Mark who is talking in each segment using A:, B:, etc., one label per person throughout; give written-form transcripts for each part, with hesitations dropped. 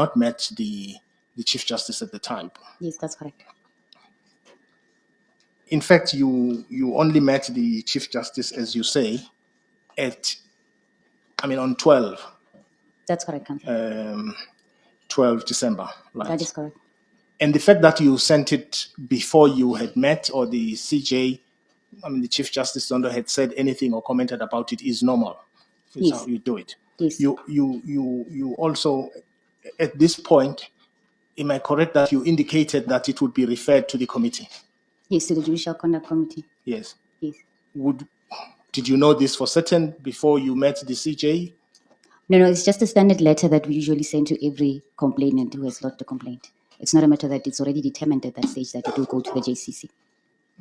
A: not met the Chief Justice at the time.
B: Yes, that's correct.
A: In fact, you only met the Chief Justice, as you say, on 12.
B: That's correct, Counsel.
A: 12 December, right?
B: That is correct.
A: And the fact that you sent it before you had met, or the CJ, the Chief Justice Zondo had said anything or commented about it, is normal. It's
B: Yes.
A: how you do it.
B: Yes.
A: You also, at this point, am I correct that you indicated that it would be referred to the committee?
B: Yes, to the Judicial Conduct Committee.
A: Yes.
B: Yes.
A: Did you know this for certain before you met the CJ?
B: No, it's just a standard letter that we usually send to every complainant who has lodged a complaint. It's not a matter that it's already determined at that stage that it will go to the JCC.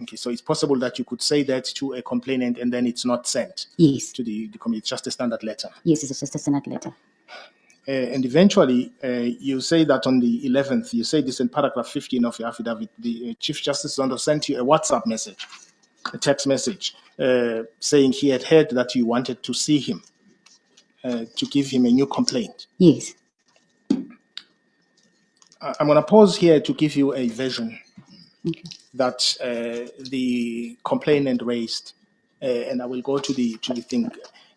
A: Okay, so it's possible that you could say that to a complainant and then it's not sent.
B: Yes.
A: To the committee. It's just a standard letter.
B: Yes, it's just a standard letter.
A: And eventually, you say that on the 11th, you say this in paragraph 15 of your affidavit, the Chief Justice Zondo sent you a WhatsApp message, a text message, saying he had heard that you wanted to see him, to give him a new complaint.
B: Yes.
A: I'm going to pause here to give you a version that the complainant raised, and I will go to the thing.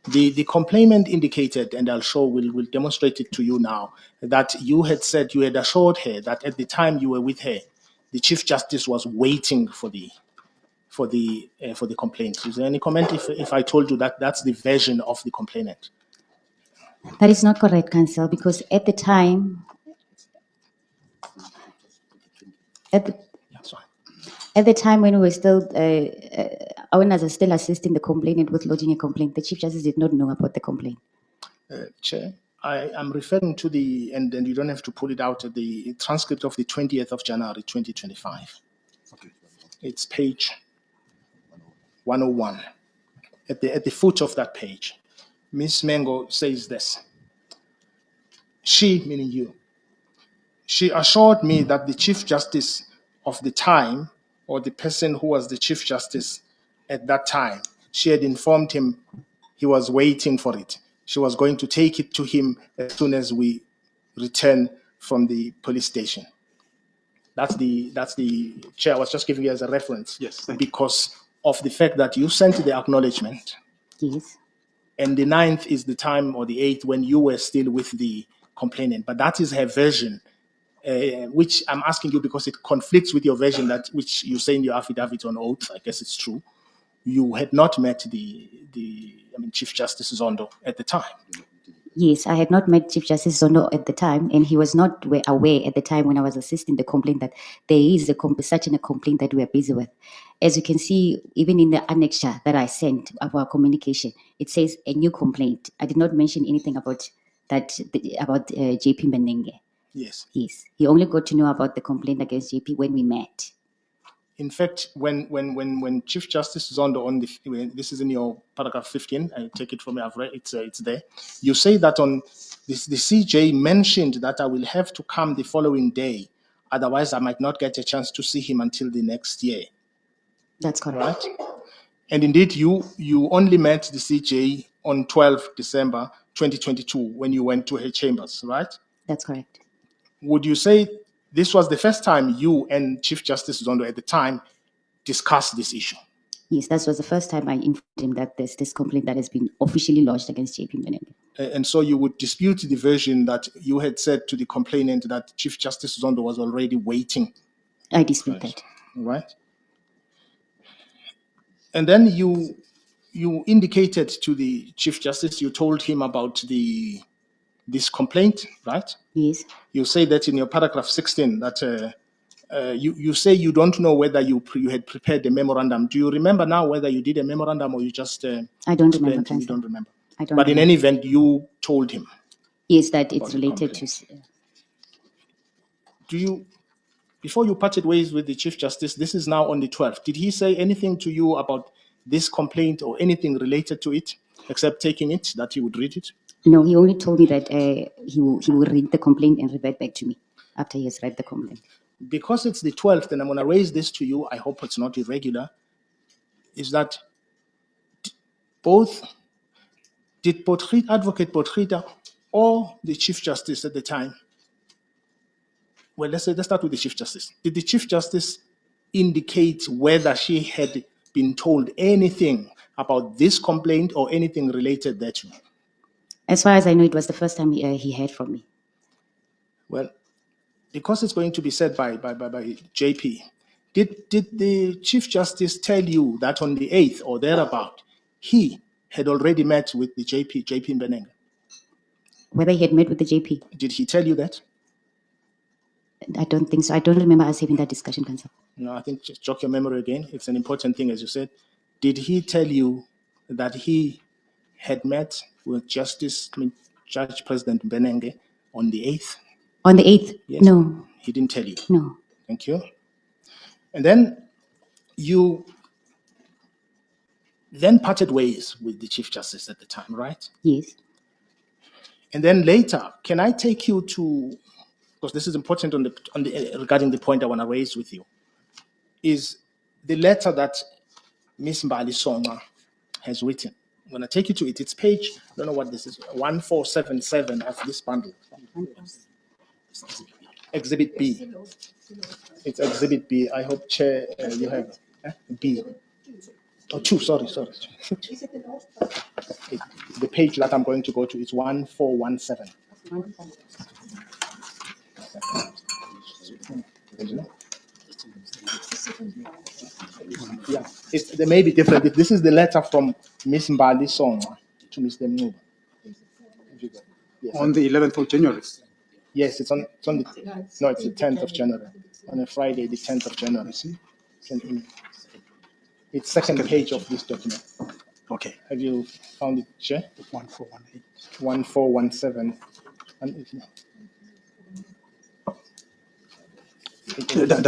A: The complainant indicated, and I'll show, will demonstrate it to you now, that you had said, you had assured her that at the time you were with her, the Chief Justice was waiting for the complaint. Is there any comment if I told you that that's the version of the complainant?
B: That is not correct, Counsel, because at the time, at the time when we were still, when I was still assisting the complainant with lodging a complaint, the Chief Justice did not know about the complaint.
A: Chair, I am referring to and you don't have to pull it out, the transcript of the 20th of January, 2025. Okay. It's page 101. At the foot of that page, Ms. Mengo says this. She, meaning you, she assured me that the Chief Justice of the time, or the person who was the Chief Justice at that time, she had informed him he was waiting for it. She was going to take it to him as soon as we return from the police station. That's the chair. I was just giving you as a reference.
C: Yes.
A: Because of the fact that you sent the acknowledgement.
B: Yes.
A: And the 9th is the time, or the 8th, when you were still with the complainant. But that is her version, which I'm asking you because it conflicts with your version, that which you say in your affidavit on oath. I guess it's true. You had not met the Chief Justice Zondo at the time.
B: Yes, I had not met Chief Justice Zondo at the time, and he was not aware at the time when I was assisting the complaint that there is such a complaint that we are busy with. As you can see, even in the annexure that I sent of our communication, it says a new complaint. I did not mention anything about that, about JP Mbenenge.
A: Yes.
B: Yes, he only got to know about the complaint against JP when we met.
A: In fact, when Chief Justice Zondo this is in your paragraph 15, I take it from me, I've read it's there. You say that on this, the CJ mentioned that I will have to come the following day, otherwise I might not get a chance to see him until the next year.
B: That's correct.
A: Right? And indeed, you only met the CJ on 12 December 2022 when you went to her chambers, right?
B: That's correct.
A: Would you say this was the first time you and Chief Justice Zondo at the time discussed this issue?
B: Yes, that was the first time I informed him that there's this complaint that has been officially lodged against JP Mbenenge.
A: And so you would dispute the version that you had said to the complainant that Chief Justice Zondo was already waiting?
B: I dispute that.
A: Right. And then you indicated to the Chief Justice, you told him about this complaint, right?
B: Yes.
A: You say that in your paragraph 16 that you say you don't know whether you had prepared a memorandum. Do you remember now whether you did a memorandum or you just
B: I don't remember.
A: You don't remember.
B: I don't.
A: But
B: remember.
A: In any event, you told him.
B: Yes, that it's related to.
A: Do you, before you parted ways with the Chief Justice, this is now on the 12th. Did he say anything to you about this complaint or anything related to it, except taking it, that he would read it?
B: No, he only told me that he will read the complaint and revert back to me after he has read the complaint.
A: Because it's the 12th, and I'm going to raise this to you, I hope it's not irregular, is that did Advocate Potgieter or the Chief Justice at the time well, let's start with the Chief Justice. Did the Chief Justice indicate whether she had been told anything about this complaint or anything related thereto?
B: As far as I know, it was the first time he heard from me.
A: Well, because it's going to be said by JP, did the Chief Justice tell you that on the 8th or thereabout, he had already met with the JP Mbenenge?
B: Whether he had met with the JP?
A: Did he tell you that?
B: I don't think so. I don't remember us having that discussion, Council.
A: No, I think just jog your memory again. It's an important thing, as you said. Did he tell you that he had met with Judge President Mbenenge on the 8th?
B: On the 8th?
A: Yes.
B: No.
A: He didn't tell you?
B: No.
A: Thank you. And then you then parted ways with the Chief Justice at the time, right?
B: Yes.
A: And then later, can I take you to, because this is important regarding the point I want to raise with you, is the letter that Ms. Mbali Songa has written. I'm going to take you to it. It's page, I don't know what this is, 1477 of this bundle. Exhibit B. It's Exhibit B. I hope, Chair, you have B. Oh, 2, sorry. The page that I'm going to go to is 1417. Yeah, they may be different. This is the letter from Ms. Mbali Songa to Mr. Mnuba. Yes.
C: On the 11th of January.
A: Yes, it's on the, no, it's the 10th of January. On a Friday, the 10th of January. It's second page of this document.
C: Okay.
A: Have you found it, Chair?
C: 1418.
A: 1417.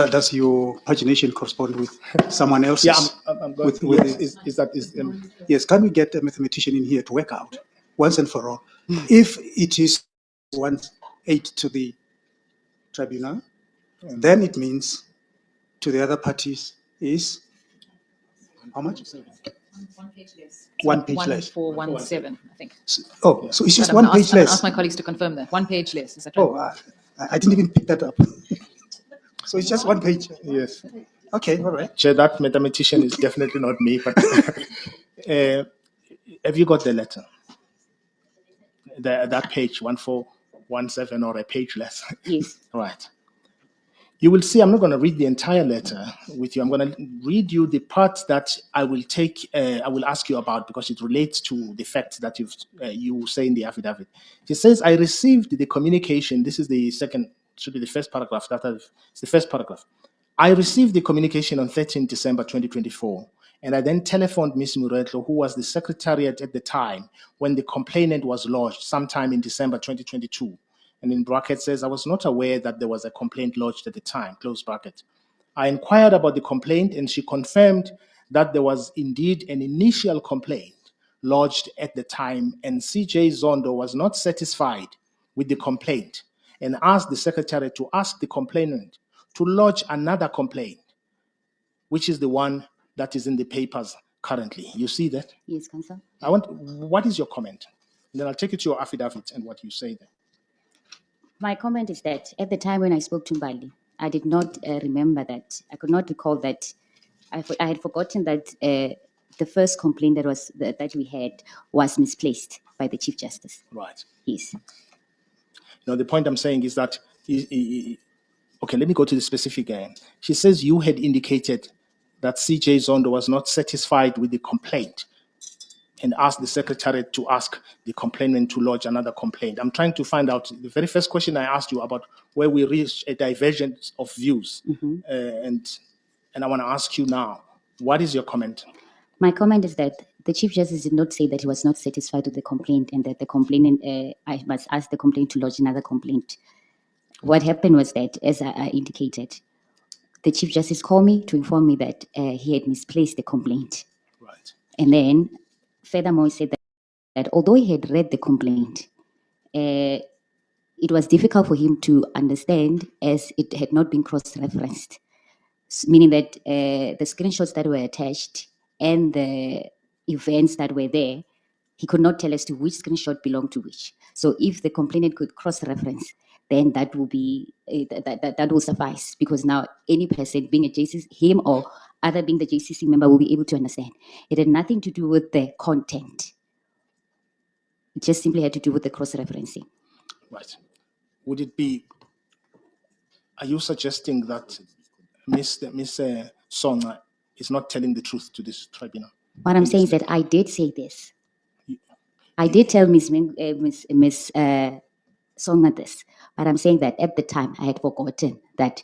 C: Does your pagination correspond with someone else's?
A: Yeah, I'm going to.
C: Yes, can we get a mathematician in here to work out once and for all? If it is 1/8 to the tribunal, then it means to the other parties is how much?
D: 1 page less.
C: One page less.
D: 1417, I think.
C: So it's just
D: But
C: one
D: I'm gonna
C: page less.
D: ask my colleagues to confirm that. 1 page less. Is that right?
C: Oh, I didn't even pick that up. So it's just one page.
A: Yes.
C: Okay, all right.
A: Chair, that mathematician is definitely not me, but have you got the letter? That page, 1417, or a page less?
B: Yes.
A: Right. You will see, I'm not going to read the entire letter with you. I'm going to read you the part that I will ask you about because it relates to the facts that you say in the affidavit. It says, I received the communication. This is the second, should be the first paragraph. It's the first paragraph. I received the communication on 13 December 2024, and I then telephoned Ms. Moretlwe, who was the secretariat at the time when the complaint was lodged sometime in December 2022. And in brackets says, I was not aware that there was a complaint lodged at the time, close bracket. I inquired about the complaint and she confirmed that there was indeed an initial complaint lodged at the time and CJ Zondo was not satisfied with the complaint and asked the secretary to ask the complainant to lodge another complaint, which is the one that is in the papers currently. You see that?
B: Yes, Council.
A: What is your comment? And then I'll take you to your affidavit and what you say there.
B: My comment is that at the time when I spoke to Mbali, I did not remember that. I could not recall that. I had forgotten that the first complaint that we had was misplaced by the Chief Justice.
A: Right.
B: Yes.
A: Now, the point I'm saying is that, okay, let me go to the specific again. She says you had indicated that CJ Zondo was not satisfied with the complaint and asked the secretary to ask the complainant to lodge another complaint. I'm trying to find out, the very first question I asked you about where we reached a divergence of views. And I want to ask you now, what is your comment?
B: My comment is that the Chief Justice did not say that he was not satisfied with the complaint and that the complainant, I must ask the complaint to lodge another complaint. What happened was that, as I indicated, the Chief Justice called me to inform me that he had misplaced the complaint.
A: Right.
B: And then, furthermore, he said that although he had read the complaint, it was difficult for him to understand as it had not been cross-referenced, meaning that the screenshots that were attached and the events that were there, he could not tell as to which screenshot belonged to which. So if the complainant could cross-reference, then that will be that will suffice, because now any person being a JCC, him or other being the JCC member, will be able to understand. It had nothing to do with the content. It just simply had to do with the cross-referencing.
A: Right. Would it be, are you suggesting that Miss Songa is not telling the truth to this tribunal?
B: What I'm saying is that I did say this. I did tell Miss Songa this, but I'm saying that at the time I had forgotten that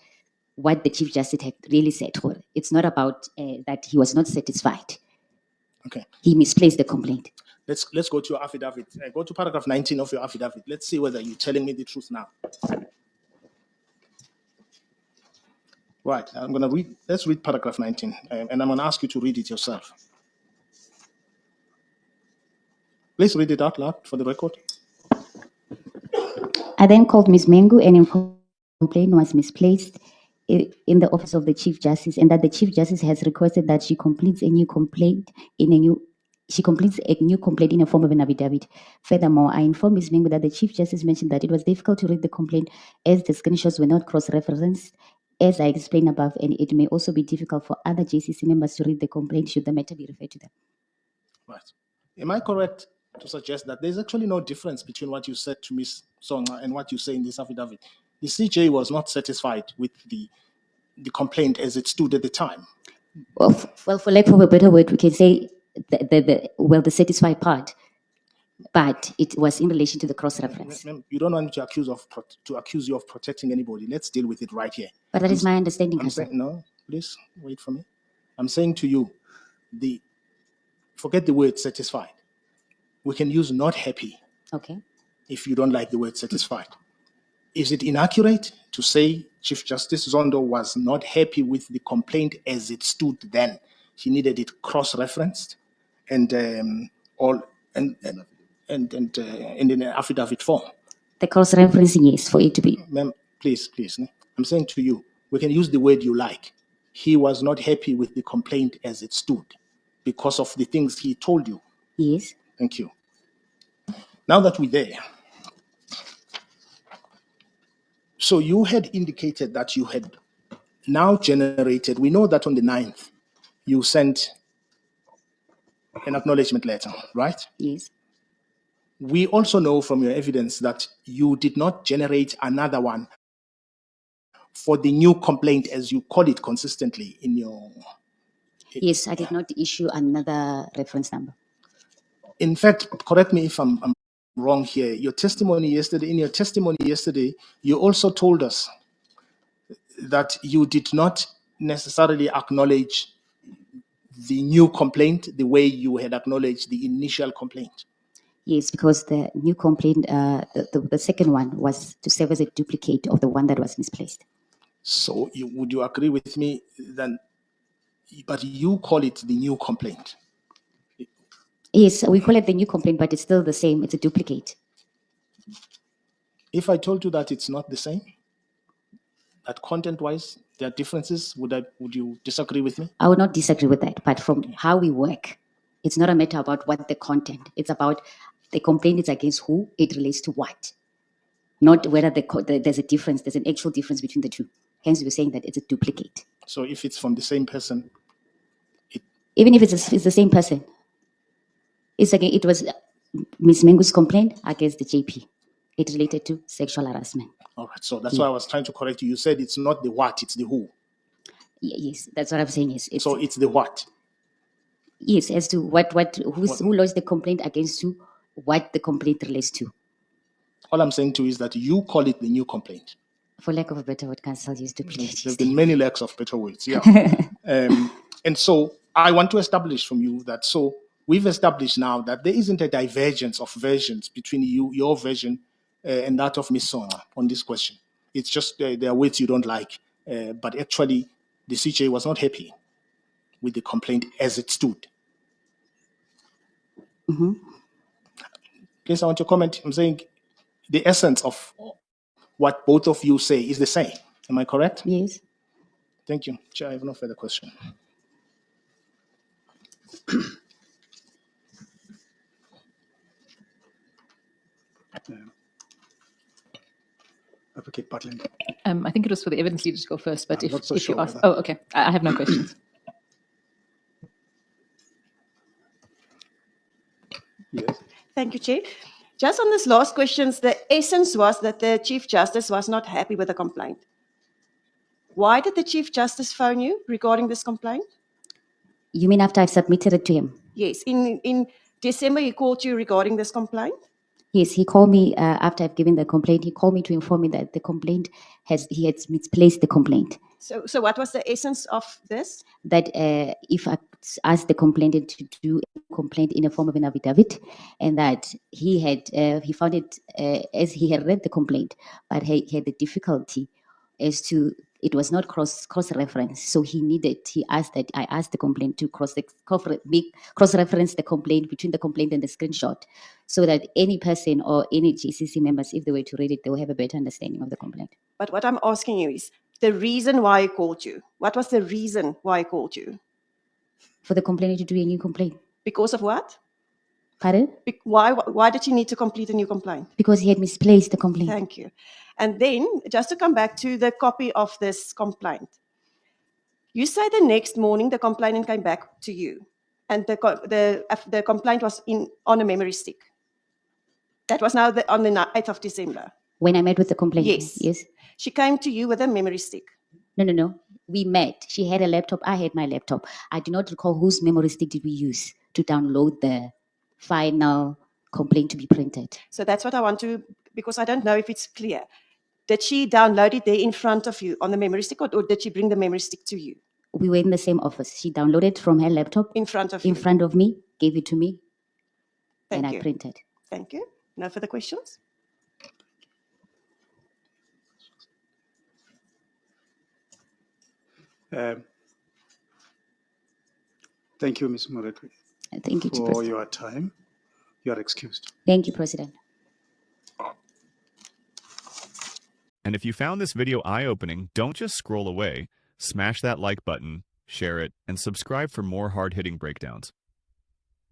B: what the Chief Justice had really said. It's not about that he was not satisfied.
A: Okay.
B: He misplaced the complaint.
A: Let's go to your affidavit. Go to paragraph 19 of your affidavit. Let's see whether you're telling me the truth now. Right. I'm going to read. Let's read paragraph 19, and I'm going to ask you to read it yourself. Please read it out loud for the record.
B: I then called Ms. Mengu and informed the complaint was misplaced in the office of the Chief Justice, and that the Chief Justice has requested that she completes a new complaint in a form of an affidavit. Furthermore, I informed Ms. Mengu that the Chief Justice mentioned that it was difficult to read the complaint as the screenshots were not cross-referenced, as I explained above, and it may also be difficult for other JCC members to read the complaint should the matter be referred to them.
A: Right. Am I correct to suggest that there's actually no difference between what you said to Ms. Songa and what you say in this affidavit? The CJ was not satisfied with the complaint as it stood at the time.
B: Well, for lack of a better word, we can say the satisfied part, but it was in relation to the cross-reference.
A: You don't want me to accuse you of protecting anybody. Let's deal with it right here.
B: But that is my understanding,
A: I'm
B: Council.
A: saying, no, please wait for me. I'm saying to you, forget the word satisfied. We can use not happy
B: Okay.
A: if you don't like the word satisfied. Is it inaccurate to say Chief Justice Zondo was not happy with the complaint as it stood then? He needed it cross-referenced and in an affidavit form.
B: The cross-referencing, yes, for it to be.
A: Ma'am, please. I'm saying to you, we can use the word you like. He was not happy with the complaint as it stood because of the things he told you.
B: Yes.
A: Thank you. Now that we're there, so you had indicated that you had now generated, we know that on the 9th, you sent an acknowledgement letter, right?
B: Yes.
A: We also know from your evidence that you did not generate another one for the new complaint, as you call it consistently in your...
B: Yes, I did not issue another reference number.
A: In fact, correct me if I'm wrong here. In your testimony yesterday, you also told us that you did not necessarily acknowledge the new complaint the way you had acknowledged the initial complaint.
B: Yes, because the new complaint, the second one was to serve as a duplicate of the one that was misplaced.
A: So would you agree with me then? But you call it the new complaint.
B: Yes, we call it the new complaint, but it's still the same. It's a duplicate.
A: If I told you that it's not the same, that content-wise there are differences, would you disagree with me?
B: I would not disagree with that, but from how we work, it's not a matter about what the content. It's about the complaint is against who, it relates to what. Not whether there's a difference, there's an actual difference between the two. Hence, we're saying that it's a duplicate.
A: So if it's from the same person,
B: Even if it's the same person, it was Ms. Mengu's complaint against the JP. It related to sexual harassment.
A: all right. So that's why I was trying to correct you. You said it's not the what, it's the who.
B: Yes, that's what I'm saying. Yes,
A: So it's the what.
B: Yes, as to who lodged the complaint against who, what the complaint relates to.
A: All I'm saying to you is that you call it the new complaint.
B: For lack of a better word, Council used duplicate.
A: There's been many lacks of better words, yeah. And so I want to establish from you that, so we've established now that there isn't a divergence of versions between your version and that of Ms. Songa on this question. It's just there are words you don't like, but actually the CJ was not happy with the complaint as it stood.
B: Mm-hmm.
A: Please, I want your comment. I'm saying the essence of what both of you say is the same. Am I correct?
B: Yes.
A: Thank you. Chair, I have no further question.
C: Advocate Bartling.
D: I think it was for the evidence leader to go first, but
C: I'm not so
D: if you
C: sure
D: ask,
C: whether-
D: oh, okay, I have no questions.
C: Yes.
E: Thank you, Chair. Just on this last questions, the essence was that the Chief Justice was not happy with the complaint. Why did the Chief Justice phone you regarding this complaint?
B: You mean after I've submitted it to him?
E: Yes, in December he called you regarding this complaint.
B: Yes, he called me after I've given the complaint. He called me to inform me that he had misplaced the complaint.
E: So what was the essence of this?
B: That if I asked the complainant to do a complaint in a form of an affidavit, and that he found it as he had read the complaint, but he had the difficulty as to it was not cross reference. So I asked the complaint to cross reference the complaint between the complaint and the screenshot, so that any person or any GCC members, if they were to read it, they will have a better understanding of the complaint.
E: But what I'm asking you is the reason why he called you. What was the reason why he called you?
B: For the complainant to do a new complaint.
E: Because of what?
B: Pardon?
E: Why did you need to complete a new complaint?
B: Because he had misplaced the complaint.
E: Thank you. And then, just to come back to the copy of this complaint, you say the next morning the complainant came back to you, and the complaint was on a memory stick. That was now on the 8th of December.
B: When I met with the complainant?
E: Yes.
B: Yes.
E: She came to you with a memory stick.
B: No. We met. She had a laptop. I had my laptop. I do not recall whose memory stick did we use to download the final complaint to be printed.
E: So that's what I want to, because I don't know if it's clear. Did she download it there in front of you on the memory stick, or did she bring the memory stick to you?
B: We were in the same office. She downloaded from her laptop
E: In front of
B: in
E: you?
B: front of me, gave it to me,
E: Thank
B: and
E: you.
B: I printed.
E: Thank you. No further questions?
C: Thank you, Ms. Moretlwe,
B: Thank you,
C: for
B: President.
C: your time. You are excused.
B: Thank you, President.
F: And if you found this video eye-opening, don't just scroll away. Smash that like button, share it, and subscribe for more hard-hitting breakdowns.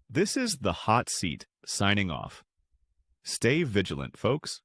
F: This is The Hot Seat, signing off. Stay vigilant, folks.